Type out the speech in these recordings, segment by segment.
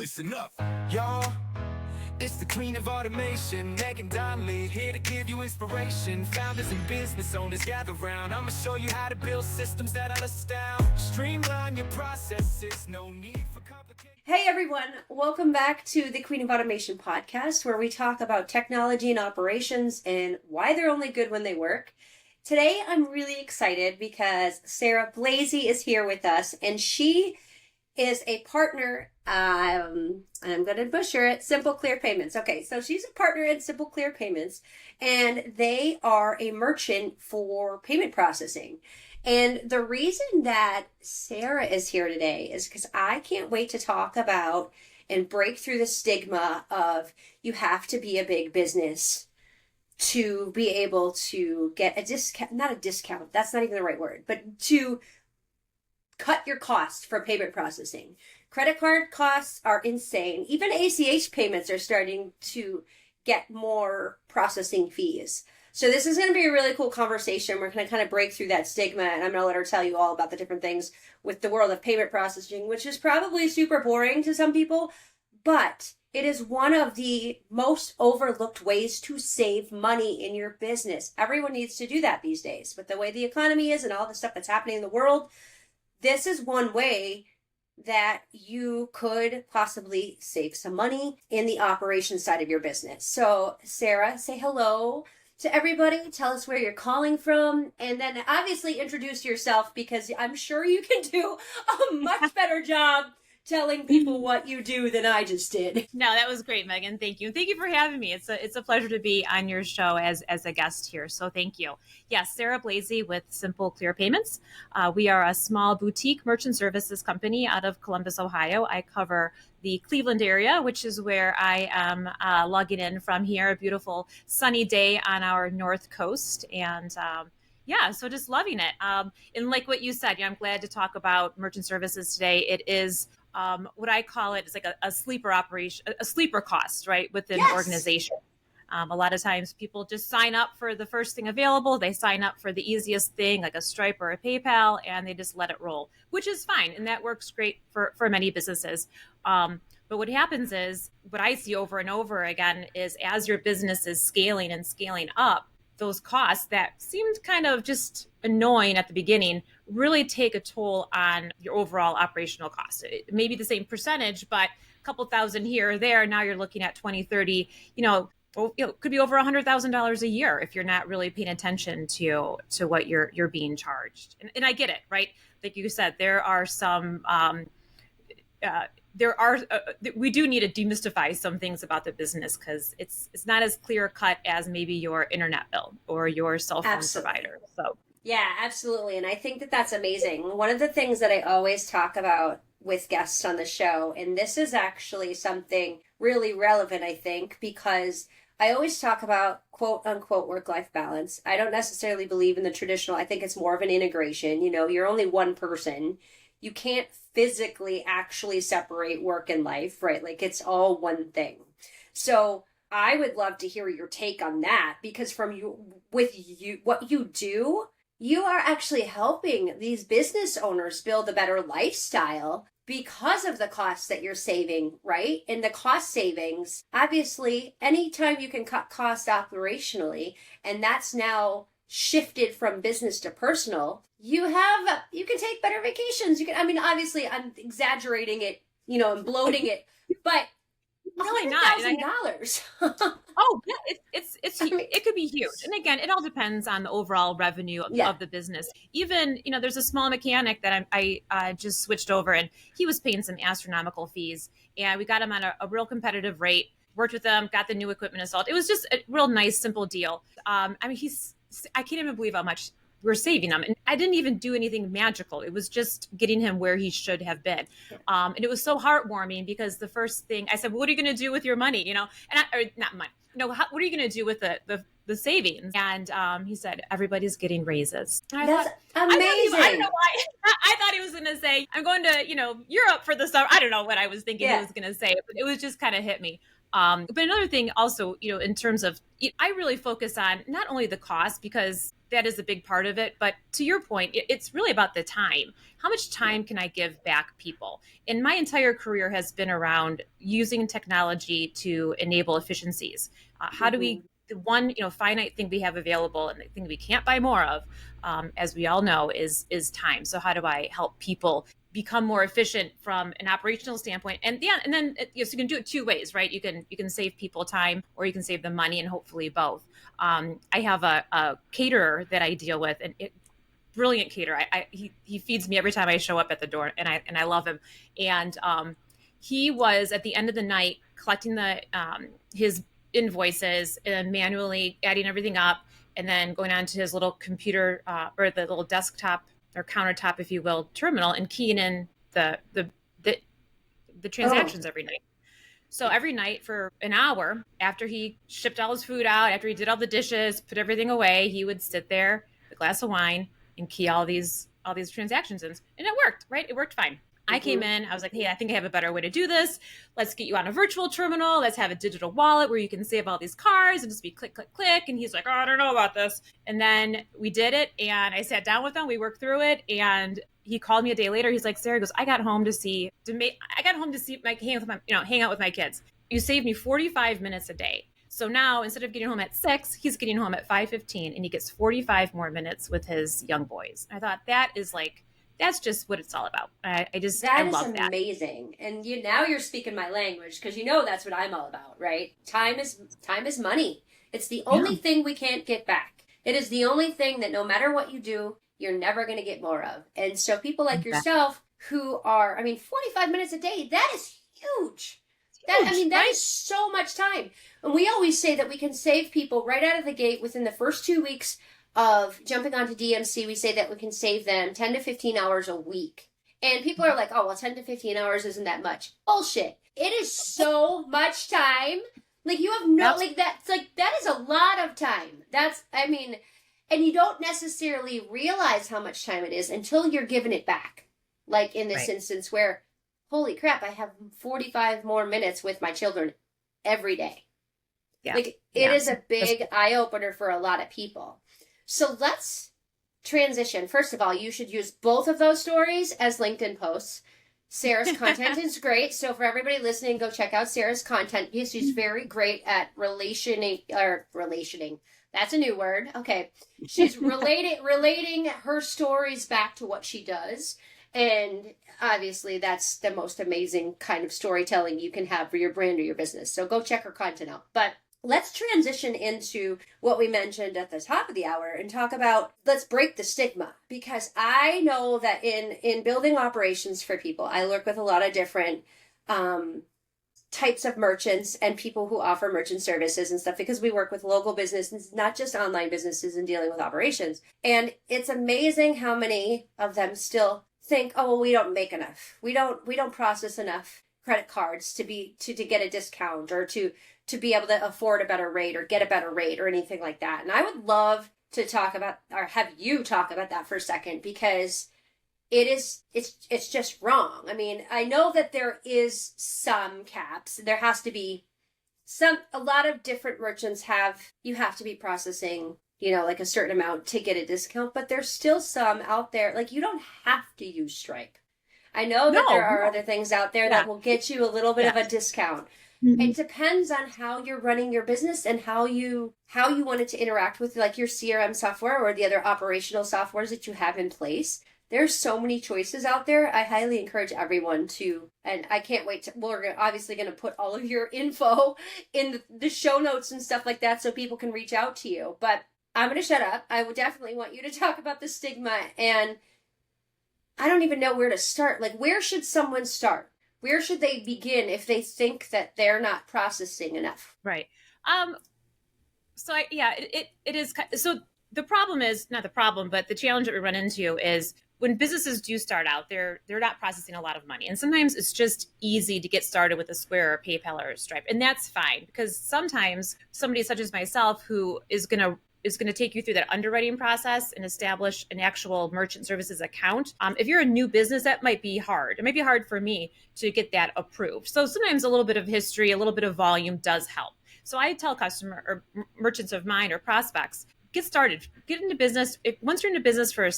listen up. Y'all, it's the queen of automation, Meghan, Donnelly, here to give you inspiration. Founders and business owners gather round. I'ma show you how to build systems that'll astound. Streamline your processes, no need for complicated. Hey everyone, welcome back to the Queen of Automation podcast, where we talk about technology and operations and why they're only good when they work. Today I'm really excited because Sarah Blesi is here with us, and she is a partner, I'm going to butcher it, Simple Clear Payments. Okay, so she's a partner in Simple Clear Payments, and they are a merchant for payment processing. And the reason that Sarah is here today is because I can't wait to talk about and break through the stigma of you have to be a big business to be able to get a discount, not a discount, that's not even the right word, but to cut your costs for payment processing. Credit card costs are insane. Even ACH payments are starting to get more processing fees. So this is going to be a really cool conversation. We're going to kind of break through that stigma, and I'm going to let her tell you all about the different things with the world of payment processing, which is probably super boring to some people, but it is one of the most overlooked ways to save money in your business. Everyone needs to do that these days. With the way the economy is and all the stuff that's happening in the world, this is one way that you could possibly save some money in the operations side of your business. So Sarah, say hello to everybody. Tell us where you're calling from, and then obviously introduce yourself, because I'm sure you can do a much better job telling people what you do than I just did. No, that was great, Meghan. Thank you. Thank you for having me. It's a pleasure to be on your show as a guest here. So thank you. Yes, Sarah Blesi with Simple Clear Payments. We are a small boutique merchant services company out of Columbus, Ohio. I cover the Cleveland area, which is where I am logging in from here. A beautiful sunny day on our north coast. And yeah, so just loving it. And like what you said, I'm glad to talk about merchant services today. It is what I call it is like a sleeper operation, a sleeper cost, right, within an organization. A lot of times people just sign up for the first thing available. They sign up for the easiest thing, like a Stripe or a PayPal, and they just let it roll, which is fine. And that works great for many businesses. But what happens is, what I see over and over again is, as your business is scaling and scaling up, those costs that seemed kind of just annoying at the beginning really take a toll on your overall operational costs. It may be the same percentage, but a couple thousand here or there, now you're looking at 20, 30, it could be over $100,000 a year if you're not really paying attention to what you're being charged. And I get it, right? Like you said, there are some, we do need to demystify some things about the business, because it's not as clear cut as maybe your internet bill or your cell phone provider. So yeah, absolutely. And I think that that's amazing. One of the things that I always talk about with guests on the show, and this is actually something really relevant, I think, because I always talk about quote unquote work-life balance. I don't necessarily believe in the traditional. I think it's more of an integration. You're only one person. You can't physically actually separate work and life, right? Like, it's all one thing. So I would love to hear your take on that, because what you do, you are actually helping these business owners build a better lifestyle because of the costs that you're saving, right? And the cost savings, obviously, anytime you can cut costs operationally, and that's now shifted from business to personal, you can take better vacations. Obviously I'm exaggerating it, and bloating it, but really not $100,000. Oh yeah, it could be huge. And again, it all depends on the overall revenue of the business. Even, there's a small mechanic that I just switched over, and he was paying some astronomical fees, and we got him on a real competitive rate, worked with them, got the new equipment installed. It was just a real nice, simple deal. I can't even believe how much we're saving him. And I didn't even do anything magical. It was just getting him where he should have been. And it was so heartwarming, because the first thing I said, well, what are you going to do with your money? Not money. What are you going to do with the savings? And he said, everybody's getting raises. That's amazing. I don't know why. I thought he was going to say, I'm going to, Europe for the summer. I don't know what I was thinking he was going to say, but it was just kind of hit me. But another thing also, in terms of, I really focus on not only the cost, because that is a big part of it. But to your point, it's really about the time. How much time can I give back people? And my entire career has been around using technology to enable efficiencies. How do we, the one, finite thing we have available and the thing we can't buy more of, as we all know, is time. So how do I help people become more efficient from an operational standpoint? And then so you can do it two ways, right? You can save people time, or you can save them money, and hopefully both. I have a caterer that I deal with, and brilliant caterer. He feeds me every time I show up at the door, and I love him. And he was at the end of the night collecting his invoices and manually adding everything up, and then going onto his little computer or the little desktop or countertop, if you will, terminal, and keying in the transactions every night. So every night for an hour, after he shipped all his food out, after he did all the dishes, put everything away, he would sit there with a glass of wine and key all these transactions in. And it worked, right? It worked fine. I came in, I was like, hey, I think I have a better way to do this. Let's get you on a virtual terminal. Let's have a digital wallet where you can save all these cards and just be click, click, click. And he's like, oh, I don't know about this. And then we did it, and I sat down with him. We worked through it, and he called me a day later. He's like, Sarah, he goes, I got home to hang out with my kids. You saved me 45 minutes a day. So now, instead of getting home at 6, he's getting home at 5:15, and he gets 45 more minutes with his young boys. I thought that's just what it's all about. I love that. Amazing. And now you're speaking my language, because that's what I'm all about, right? Time is money. It's the only thing we can't get back. It is the only thing that no matter what you do, you're never going to get more of. And so people like yourself who are, 45 minutes a day, that is huge. That is so much time. And we always say that we can save people right out of the gate within the first 2 weeks of jumping onto DMC. We say that we can save them 10 to 15 hours a week. And people are like, oh, well, 10 to 15 hours isn't that much. Bullshit. It is so much time. Like, you have that is a lot of time. And you don't necessarily realize how much time it is until you're given it back. Like in this instance where, holy crap, I have 45 more minutes with my children every day. Yeah. It is a big eye-opener for a lot of people. So let's transition. First of all, you should use both of those stories as LinkedIn posts. Sarah's content is great. So for everybody listening, go check out Sarah's content. Yes, she's very great at relationing. That's a new word. Okay. She's relating her stories back to what she does. And obviously that's the most amazing kind of storytelling you can have for your brand or your business. So go check her content out. But let's transition into what we mentioned at the top of the hour and talk about, let's break the stigma. Because I know that in building operations for people, I work with a lot of different types of merchants and people who offer merchant services and stuff, because we work with local businesses, not just online businesses, and dealing with operations. And it's amazing how many of them still think, oh, well, we don't make enough. We don't process enough credit cards to get a discount, or to be able to afford a better rate or get a better rate or anything like that. And I would love to talk about, or have you talk about that for a second, because it's just wrong. I know that there is some caps. There has to be a lot of different merchants you have to be processing, like a certain amount to get a discount, but there's still some out there, like you don't have to use Stripe. I know that there are other things out there that will get you a little bit of a discount. Mm-hmm. It depends on how you're running your business and how you want it to interact with, like, your CRM software or the other operational softwares that you have in place. There's so many choices out there. I highly encourage everyone to, and I can't wait we're obviously going to put all of your info in the show notes and stuff like that so people can reach out to you. But I'm going to shut up. I would definitely want you to talk about the stigma, and I don't even know where to start. Like, where should someone start? Where should they begin if they think that they're not processing enough? Right. It is. So the problem is not the problem, but the challenge that we run into is when businesses do start out, they're not processing a lot of money. And sometimes it's just easy to get started with a Square or PayPal or a Stripe. And that's fine, because sometimes somebody such as myself who is going to take you through that underwriting process and establish an actual merchant services account. If you're a new business, that might be hard. It might be hard for me to get that approved. So sometimes a little bit of history, a little bit of volume does help. So I tell customer or merchants of mine or prospects, get started, get into business. Once you're into business for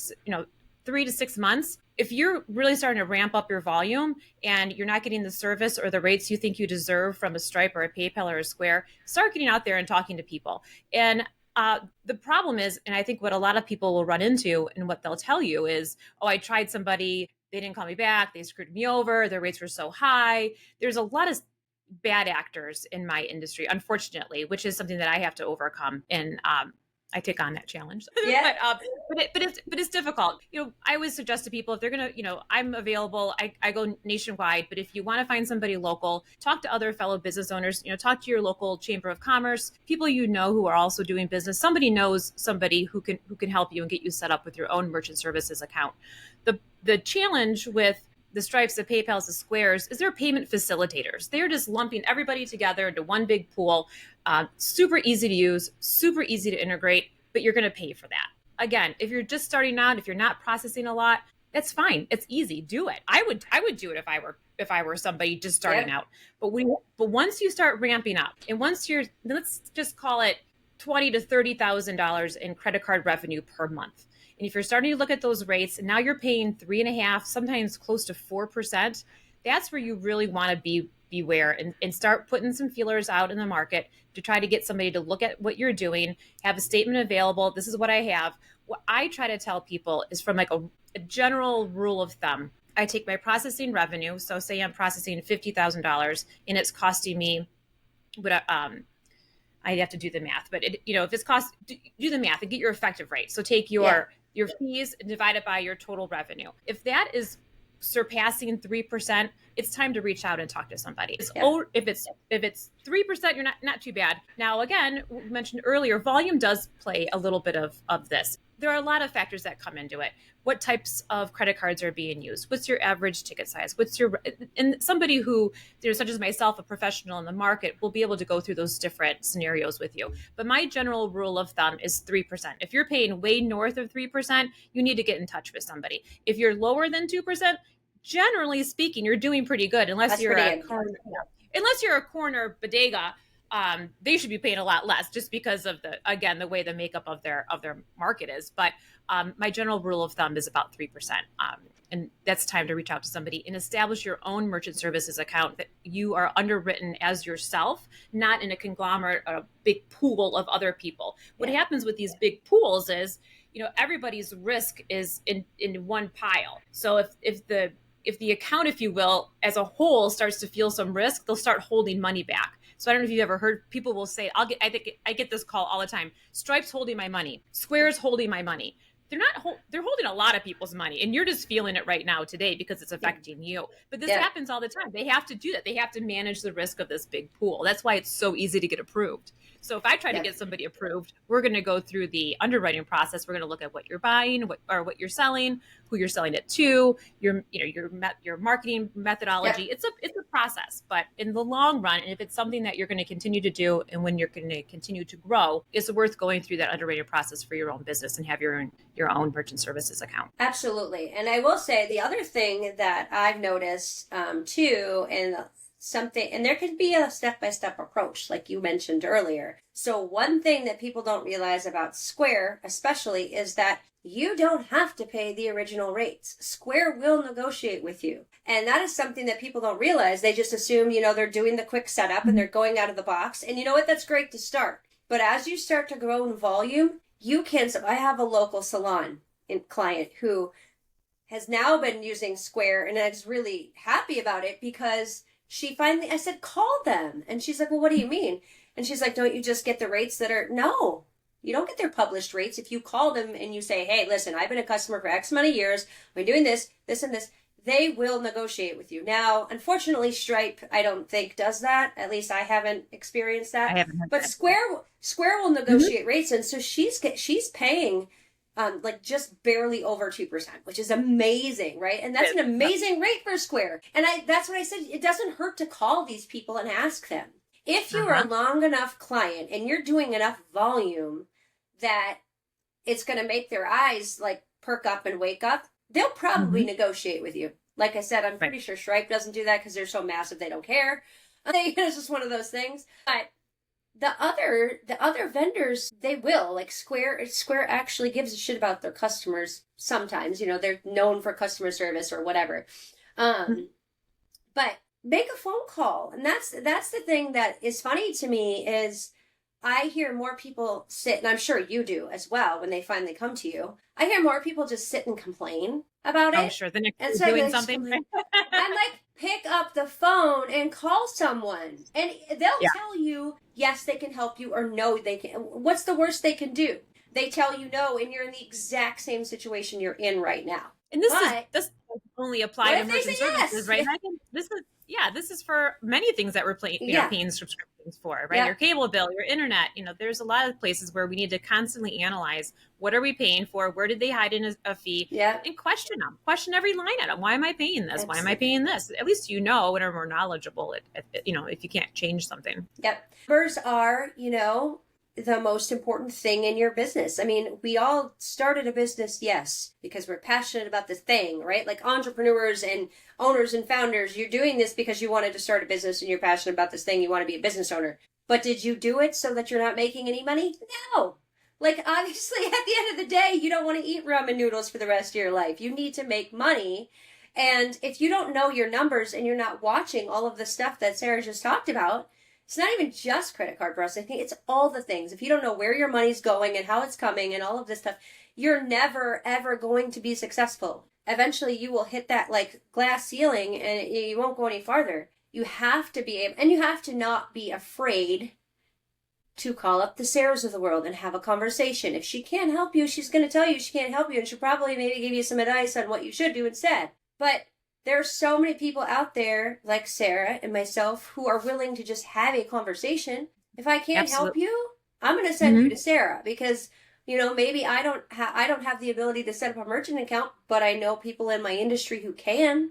3 to 6 months, if you're really starting to ramp up your volume and you're not getting the service or the rates you think you deserve from a Stripe or a PayPal or a Square, start getting out there and talking to people. And the problem is, and I think what a lot of people will run into and what they'll tell you is, oh, I tried somebody, they didn't call me back, they screwed me over, their rates were so high. There's a lot of bad actors in my industry, unfortunately, which is something that I have to overcome. And I take on that challenge. Yeah. but it's difficult. I always suggest to people, if they're going to, I'm available, I go nationwide, but if you want to find somebody local, talk to other fellow business owners, talk to your local chamber of commerce, people who are also doing business. Somebody knows somebody who can help you and get you set up with your own merchant services account. The challenge with the Stripes, the PayPals, the Squares is they're payment facilitators. They're just lumping everybody together into one big pool. Super easy to use, super easy to integrate, but you're going to pay for that. Again, if you're just starting out, if you're not processing a lot, that's fine. It's easy. Do it. I would do it if I were somebody just starting out. But once you start ramping up, and once let's just call it $20,000 to $30,000 in credit card revenue per month. And if you're starting to look at those rates, and now you're paying 3.5%, sometimes close to 4%, that's where you really want to beware and start putting some feelers out in the market to try to get somebody to look at what you're doing, have a statement available. This is what I have. What I try to tell people is, from like a general rule of thumb, I take my processing revenue. So say I'm processing $50,000 and it's costing me, I'd have to do the math, but if it's do the math and get your effective rate. So take your fees and divide it by your total revenue. If that is surpassing 3%, it's time to reach out and talk to somebody. If it's 3%, you're not too bad. Now, again, we mentioned earlier, volume does play a little bit of this. There are a lot of factors that come into it. What types of credit cards are being used? What's your average ticket size? And somebody who, such as myself, a professional in the market, will be able to go through those different scenarios with you. But my general rule of thumb is 3%. If you're paying way north of 3%, you need to get in touch with somebody. If you're lower than 2%, generally speaking, you're doing pretty good, unless you're a corner bodega. They should be paying a lot less, just because of the way the makeup of their market is. But my general rule of thumb is about 3%. And that's time to reach out to somebody and establish your own merchant services account that you are underwritten as yourself, not in a conglomerate or a big pool of other people. What happens with these big pools is, everybody's risk is in one pile. So if the account, if you will, as a whole starts to feel some risk, they'll start holding money back. So I don't know if you've ever heard people will say, I get this call all the time. Stripe's holding my money. Square's holding my money. They're holding a lot of people's money, and you're just feeling it right now today because it's affecting you. But this happens all the time. They have to do that. They have to manage the risk of this big pool. That's why it's so easy to get approved. So if I try to get somebody approved, we're going to go through the underwriting process. We're going to look at what you're buying, what you're selling, who you're selling it to, your marketing methodology. It's a process, but in the long run, and if it's something that you're going to continue to do, and when you're going to continue to grow, it's worth going through that underwriting process for your own business and have your own merchant services account. Absolutely. And I will say the other thing that I've noticed too, and there could be a step-by-step approach, like you mentioned earlier. So one thing that people don't realize about Square, especially, is that you don't have to pay the original rates. Square will negotiate with you. And that is something that people don't realize. They just assume, they're doing the quick setup and they're going out of the box. And you know what? That's great to start. But as you start to grow in volume, I have a local salon client who has now been using Square, and is really happy about it because I said, call them. And she's like, well, what do you mean? And she's like, don't you just get the rates no, you don't get their published rates. If you call them and you say, hey, listen, I've been a customer for X amount of years, I'm doing this, this, and this, they will negotiate with you. Now, unfortunately, Stripe, I don't think does that. At least I haven't experienced that. I haven't heard but that. Square will negotiate rates. And so she's paying just barely over 2%, which is amazing, right? And that's an amazing rate for Square. And that's what I said. It doesn't hurt to call these people and ask them. If you're a long enough client and you're doing enough volume that it's going to make their eyes perk up and wake up, they'll probably negotiate with you. Like I said, I'm pretty sure Stripe doesn't do that because they're so massive they don't care. It's just one of those things. But the other vendors, they will, like Square actually gives a shit about their customers sometimes. They're known for customer service or whatever. But make a phone call. And that's the thing that is funny to me is I hear more people sit, and I'm sure you do as well when they finally come to you. I hear more people just sit and complain about it. I'm sure the next And day so doing something. I'm like, pick up the phone and call someone. And they'll tell you, yes, they can help you, or no, they can. What's the worst they can do? They tell you no, and you're in the exact same situation you're in right now. And this only apply to merchant services, yes? right? This is for many things that we're paying subscriptions for, right? Your cable bill, your internet. There's a lot of places where we need to constantly analyze what are we paying for, where did they hide in a fee, and question them. Question every line item. Why am I paying this? Absolutely. Why am I paying this? At least and are more knowledgeable. If you can't change something. Yep, numbers are the most important thing in your business. I mean, we all started a business, yes, because we're passionate about this thing, right? Like entrepreneurs and owners and founders, you're doing this because you wanted to start a business and you're passionate about this thing. You want to be a business owner. But did you do it so that you're not making any money? No. Like, obviously, at the end of the day, you don't want to eat ramen noodles for the rest of your life. You need to make money. And if you don't know your numbers and you're not watching all of the stuff that Sarah just talked about, it's not even just credit card processing. It's all the things. If you don't know where your money's going and how it's coming and all of this stuff, you're never, ever going to be successful. Eventually, you will hit that like glass ceiling and you won't go any farther. You have to be able, and you have to not be afraid to call up the Sarahs of the world and have a conversation. If she can't help you, she's going to tell you she can't help you, and she'll probably maybe give you some advice on what you should do instead. But there are so many people out there like Sarah and myself who are willing to just have a conversation. If I can't help you, I'm going to send you to Sarah because, maybe I don't have the ability to set up a merchant account, but I know people in my industry who can,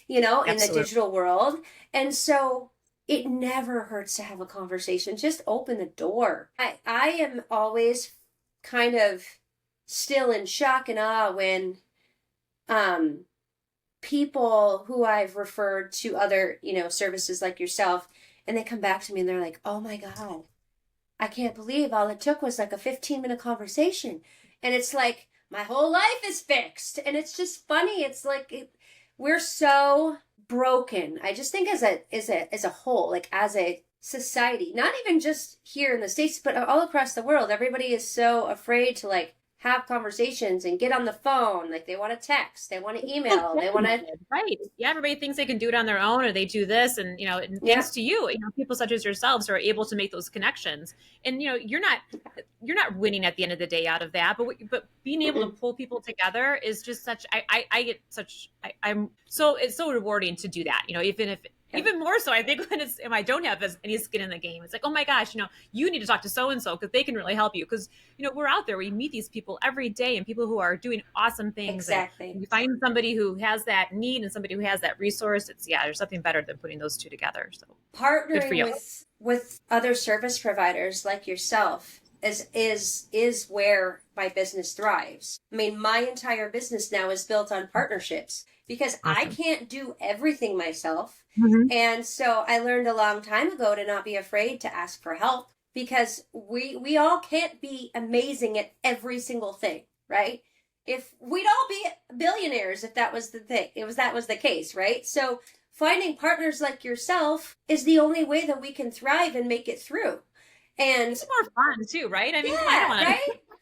in the digital world. And so it never hurts to have a conversation. Just open the door. I am always kind of still in shock and awe when, people who I've referred to other, services like yourself, and they come back to me and they're like, oh my God, I can't believe all it took was like a 15-minute conversation. And it's like, my whole life is fixed. And it's just funny. It's like, we're so broken. I just think as a whole, like as a society, not even just here in the States, but all across the world, everybody is so afraid to like have conversations and get on the phone. Like they want to text, they want to email, they want to. Right. Yeah. Everybody thinks they can do it on their own or they do this. And, thanks to you, people such as yourselves are able to make those connections. And, you're not winning at the end of the day out of that, but being able to pull people together is just such, it's so rewarding to do that, even more so, I think if I don't have any skin in the game, it's like, oh my gosh, you need to talk to so-and-so because they can really help you. Because, we're out there, we meet these people every day and people who are doing awesome things. Exactly. And you find somebody who has that need and somebody who has that resource. There's something better than putting those two together. So partnering with other service providers like yourself is where my business thrives. I mean, my entire business now is built on partnerships because awesome. I can't do everything myself. And so I learned a long time ago to not be afraid to ask for help because we all can't be amazing at every single thing, right? If we'd all be billionaires if that was the thing, that was the case, right? So finding partners like yourself is the only way that we can thrive and make it through. And it's more fun too, right? I mean, right?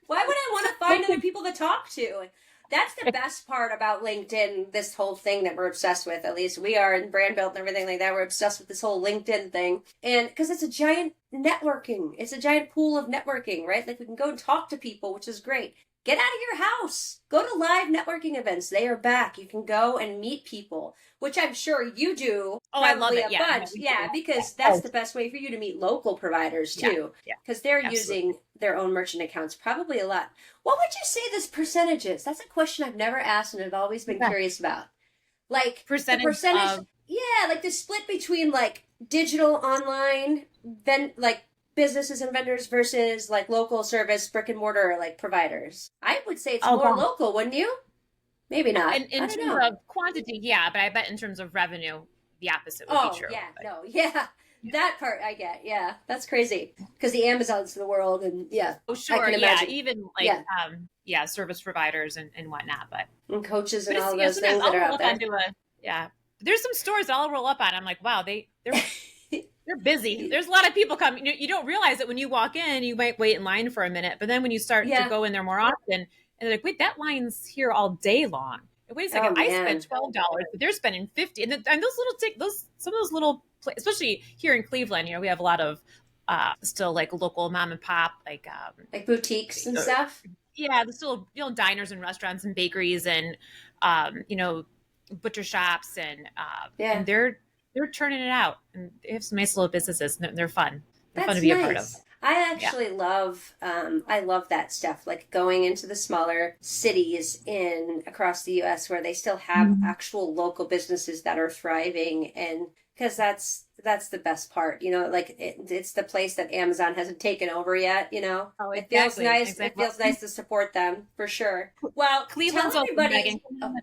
Why would I want to find other people to talk to? That's the best part about LinkedIn, this whole thing that we're obsessed with, at least we are in brand build and everything like that. We're obsessed with this whole LinkedIn thing. And because it's a giant networking, it's a giant pool of networking, right? Like we can go and talk to people, which is great. Get out of your house. Go to live networking events. They are back. You can go and meet people, which I'm sure you do. Oh, I love it. Bunch. Yeah, because that's the best way for you to meet local providers too. Because they're using their own merchant accounts probably a lot. What would you say this percentage is? That's a question I've never asked and I've always been curious about. Like percentage of... Yeah, like the split between like digital, online, then like businesses and vendors versus like local service, brick and mortar like providers. I would say it's more local, wouldn't you? Maybe not. In terms of quantity, yeah, but I bet in terms of revenue, the opposite would be true. Yeah, That part I get. Yeah, that's crazy because the Amazons of the world, and yeah, Oh, sure. I can Yeah. imagine. Even like, Yeah, service providers and whatnot. and coaches But and it's, all those sometimes things that I'll are roll out up there. onto yeah. There's some stores I'll roll up on. I'm like, wow, they're busy. There's a lot of people coming. You don't realize it when you walk in. You might wait in line for a minute, but then when you start to Yeah. go in there more often, and they're like, wait, that line's here all day long. And wait a second, Oh I man. spent $12, but they're spending 50. And those some of those little, especially here in Cleveland, we have a lot of still like local mom and pop, Like boutiques and stuff. yeah, there's still diners and restaurants and bakeries and butcher shops and Yeah. and they're turning it out, and they have some nice little businesses. And they're fun. They're fun That's to be a nice. part of. I actually love I love that stuff, like going into the smaller cities in across the US where they still have actual local businesses that are thriving, and because that's the best part, like it's the place that Amazon hasn't taken over yet, Oh, It feels exactly, nice. exactly. It feels nice to support them for sure. Well, Cleveland's tell open, everybody. Meghan.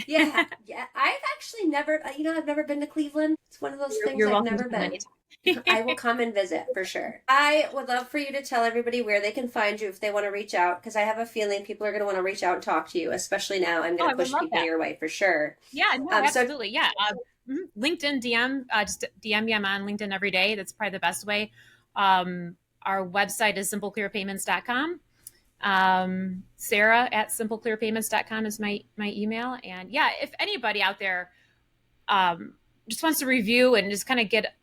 Yeah, yeah. I've actually never, I've never been to Cleveland. It's one of those things You're I've welcome never to come been. anytime. I will come and visit for sure. I would love for you to tell everybody where they can find you if they want to reach out, because I have a feeling people are going to want to reach out and talk to you, especially now. I'm going to I would push love people that. your way for sure. Yeah, no, So absolutely. Yeah. LinkedIn DM, just DM me. I'm on LinkedIn every day. That's probably the best way. Our website is simpleclearpayments.com. Sarah at simpleclearpayments.com is my email. And yeah, if anybody out there just wants to review and just kind of get,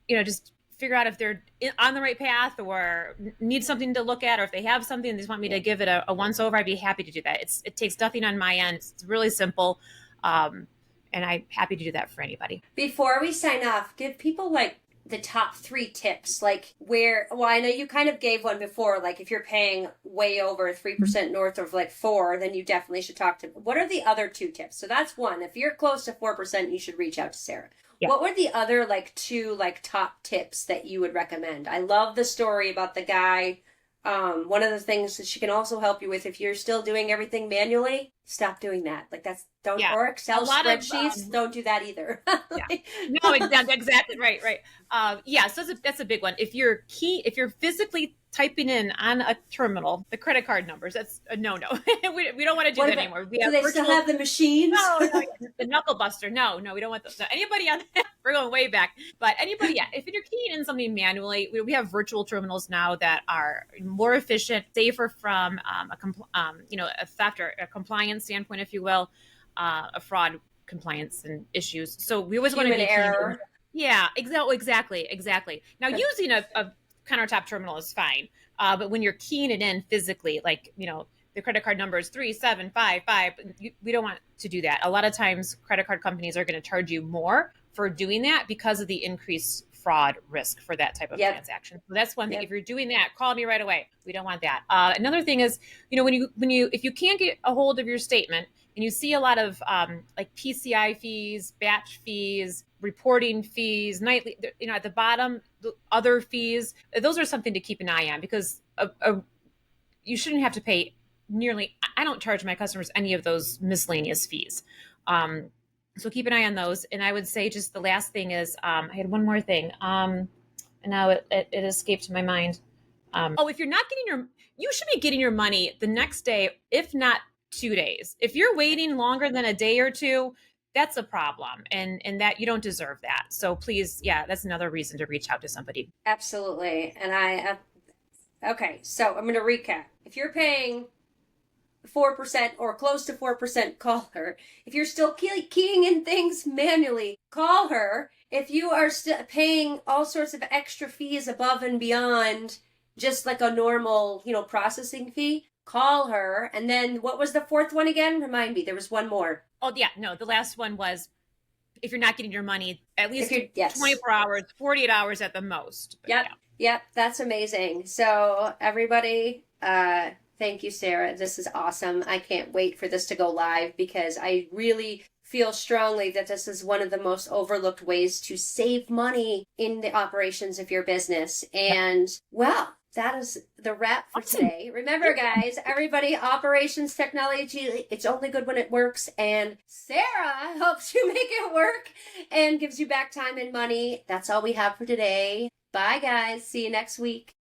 just figure out if they're on the right path or need something to look at, or if they have something and they just want me to give it a once over, I'd be happy to do that. It takes nothing on my end. It's really simple. And I'm happy to do that for anybody. Before we sign off, give people like the top 3 tips, like I know you kind of gave one before, like if you're paying way over 3% north of like 4, then you definitely should talk to, what are the other 2 tips? So that's one. If you're close to 4%, you should reach out to Sarah. Yeah. What were the other 2 top tips that you would recommend? I love the story about the guy. One of the things that she can also help you with, if you're still doing everything manually, stop doing that. Or Excel spreadsheets, don't do that either. No, exactly. Right. So that's a big one. If you're physically typing in on a terminal the credit card numbers, that's a no. we don't want to do that anymore. Do they still have the machines? No, the knuckle buster. No, we don't want those. No, anybody on that, we're going way back. But anybody, if you're keying in something manually, we have virtual terminals now that are more efficient, safer from a theft or a compliance standpoint, if you will, a fraud compliance and issues. So we always want to be error. Yeah, exactly. Now, using a countertop terminal is fine, but when you're keying it in physically, the credit card number is 3755, we don't want to do that. A lot of times, credit card companies are going to charge you more for doing that because of the increased fraud risk for that type of transaction. So that's one thing. If you're doing that, call me right away. We don't want that. Another thing is, if you can't get a hold of your statement and you see a lot of like PCI fees, batch fees, reporting fees, nightly, at the bottom, other fees, those are something to keep an eye on, because you shouldn't have to pay I don't charge my customers any of those miscellaneous fees. So keep an eye on those. And I would say just the last thing is, I had one more thing. And now it escaped my mind. If you're not you should be getting your money the next day, if not 2 days. If you're waiting longer than a day or 2, that's a problem. And that you don't deserve that. So please, that's another reason to reach out to somebody. Absolutely. And okay, so I'm going to recap. If you're paying 4% or close to 4%, call her. If you're still keying in things manually, call her. If you are still paying all sorts of extra fees above and beyond just like a normal, processing fee, call her. And then what was the 4th one again? Remind me, there was one more. Oh, yeah. No, the last one was, if you're not getting your money, at least 24 hours, 48 hours at the most. But Yep. That's amazing. So everybody, thank you, Sarah. This is awesome. I can't wait for this to go live, because I really feel strongly that this is one of the most overlooked ways to save money in the operations of your business. And, well, that is the wrap for Awesome. today. Remember, guys, everybody, operations technology, it's only good when it works. And Sarah helps you make it work and gives you back time and money. That's all we have for today. Bye, guys. See you next week.